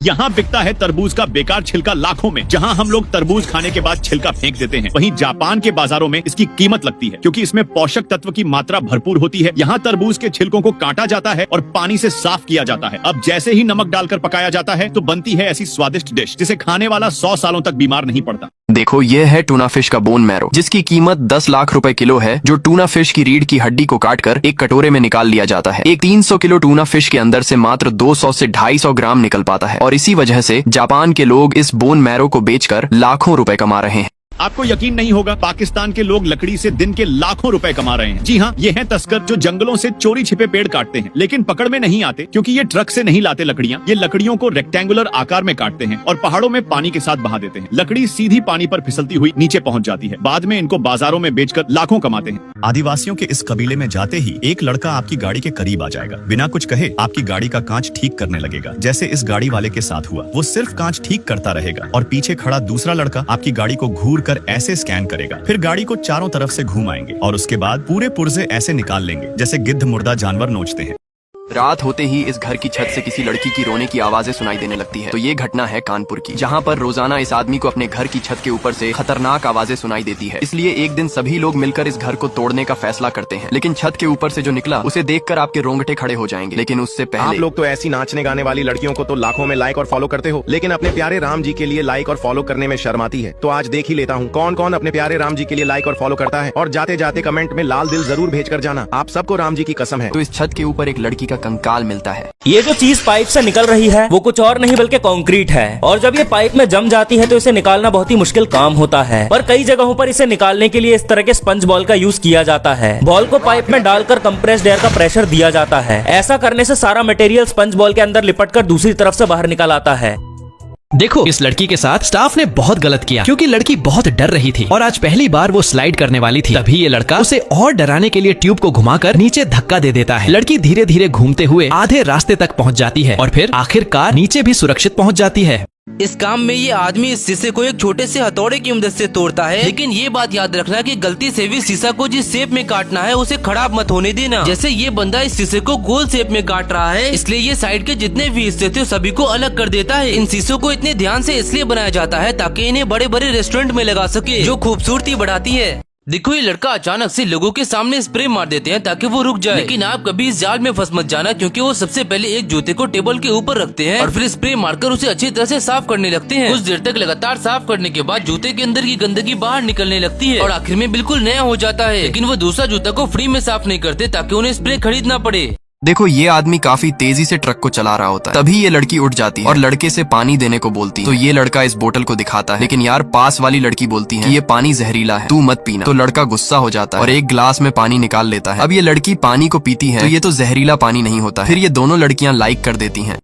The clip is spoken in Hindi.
यहाँ बिकता है तरबूज का बेकार छिलका लाखों में। जहाँ हम लोग तरबूज खाने के बाद छिलका फेंक देते हैं, वहीं जापान के बाजारों में इसकी कीमत लगती है क्योंकि इसमें पोषक तत्व की मात्रा भरपूर होती है। यहाँ तरबूज के छिलकों को काटा जाता है और पानी से साफ किया जाता है। अब जैसे ही नमक डालकर पकाया जाता है तो बनती है ऐसी स्वादिष्ट डिश जिसे खाने वाला 100 सालों तक बीमार नहीं पड़ता। देखो, ये है टूना फिश का बोन मैरो, जिसकी कीमत 10 लाख रुपए किलो है, जो टूना फिश की रीढ़ की हड्डी को काटकर एक कटोरे में निकाल लिया जाता है। एक 300 किलो टूना फिश के अंदर से मात्र 200 से 250 ग्राम निकल पाता है और इसी वजह से जापान के लोग इस बोन मैरो को बेचकर लाखों रुपए कमा रहे हैं। आपको यकीन नहीं होगा, पाकिस्तान के लोग लकड़ी से दिन के लाखों रुपए कमा रहे हैं। जी हाँ, ये हैं तस्कर जो जंगलों से चोरी छिपे पेड़ काटते हैं, लेकिन पकड़ में नहीं आते क्योंकि ये ट्रक से नहीं लाते लकड़ियाँ। ये लकड़ियों को रेक्टेंगुलर आकार में काटते हैं और पहाड़ों में पानी के साथ बहा देते हैं। लकड़ी सीधी पानी पर फिसलती हुई नीचे पहुँच जाती है। बाद में इनको बाजारों में बेचकर लाखों कमाते हैं। आदिवासियों के इस कबीले में जाते ही एक लड़का आपकी गाड़ी के करीब आ जाएगा। बिना कुछ कहे आपकी गाड़ी का कांच ठीक करने लगेगा, जैसे इस गाड़ी वाले के साथ हुआ। वो सिर्फ कांच ठीक करता रहेगा और पीछे खड़ा दूसरा लड़का आपकी गाड़ी को घूर कर ऐसे स्कैन करेगा। फिर गाड़ी को चारों तरफ से घुमाएंगे और उसके बाद पूरे पुर्जे ऐसे निकाल लेंगे जैसे गिद्ध मुर्दा जानवर नोचते हैं। रात होते ही इस घर की छत से किसी लड़की की रोने की आवाजें सुनाई देने लगती है। तो ये घटना है कानपुर की, जहाँ पर रोजाना इस आदमी को अपने घर की छत के ऊपर से खतरनाक आवाजें सुनाई देती है। इसलिए एक दिन सभी लोग मिलकर इस घर को तोड़ने का फैसला करते हैं। लेकिन छत के ऊपर से जो निकला उसे देखकर आपके रोंगटे खड़े हो जाएंगे। लेकिन उससे पहले, आप लोग तो ऐसी नाचने गाने वाली लड़कियों को तो लाखों में लाइक और फॉलो करते हो, लेकिन अपने प्यारे राम जी के लिए लाइक और फॉलो करने में शर्म आती है। तो आज देख ही लेता हूँ कौन कौन अपने प्यारे राम जी के लिए लाइक और फॉलो करता है। और जाते जाते कमेंट में लाल दिल जरूर भेज कर जाना। आप सबको राम जी की कसम है। तो इस छत के ऊपर एक लड़की का कंकाल मिलता है। ये जो चीज पाइप से निकल रही है वो कुछ और नहीं बल्कि कंक्रीट है, और जब ये पाइप में जम जाती है तो इसे निकालना बहुत ही मुश्किल काम होता है। पर कई जगहों पर इसे निकालने के लिए इस तरह के स्पंज बॉल का यूज किया जाता है। बॉल को पाइप में डालकर कंप्रेस्ड एयर का प्रेशर दिया जाता है। ऐसा करने से सारा मटेरियल स्पंज बॉल के अंदर लिपटकर दूसरी तरफ से बाहर निकल आता है। देखो, इस लड़की के साथ स्टाफ ने बहुत गलत किया क्योंकि लड़की बहुत डर रही थी और आज पहली बार वो स्लाइड करने वाली थी। तभी ये लड़का उसे और डराने के लिए ट्यूब को घुमाकर नीचे धक्का दे देता है। लड़की धीरे धीरे घूमते हुए आधे रास्ते तक पहुंच जाती है और फिर आखिरकार नीचे भी सुरक्षित पहुंच जाती है। इस काम में ये आदमी इस शीशे को एक छोटे से हथौड़े की मदद से तोड़ता है, लेकिन ये बात याद रखना कि गलती से भी शीशा को जिस शेप में काटना है उसे खराब मत होने देना। जैसे ये बंदा इस शीशे को गोल शेप में काट रहा है, इसलिए ये साइड के जितने भी हिस्से थे सभी को अलग कर देता है। इन शीशों को इतने ध्यान से इसलिए बनाया जाता है ताकि इन्हें बड़े बड़े रेस्टोरेंट में लगा सके, जो खूबसूरती बढ़ाती है। देखो, ये लड़का अचानक से लोगों के सामने स्प्रे मार देते हैं ताकि वो रुक जाए, लेकिन आप कभी इस जाल में फंस मत जाना क्योंकि वो सबसे पहले एक जूते को टेबल के ऊपर रखते हैं और फिर स्प्रे मारकर उसे अच्छी तरह से साफ करने लगते हैं। कुछ देर तक लगातार साफ करने के बाद जूते के अंदर की गंदगी बाहर निकलने लगती है और आखिर में बिल्कुल नया हो जाता है। लेकिन वो दूसरा जूता को फ्री में साफ नहीं करते ताकि उन्हें स्प्रे खरीदना पड़े। देखो, ये आदमी काफी तेजी से ट्रक को चला रहा होता है। तभी ये लड़की उठ जाती है और लड़के से पानी देने को बोलती है। तो ये लड़का इस बोतल को दिखाता है, लेकिन यार पास वाली लड़की बोलती है कि ये पानी जहरीला है, तू मत पीना। तो लड़का गुस्सा हो जाता है और एक गिलास में पानी निकाल लेता है। अब ये लड़की पानी को पीती है तो ये तो जहरीला पानी नहीं होता है। फिर ये दोनों लड़कियां लाइक कर देती हैं।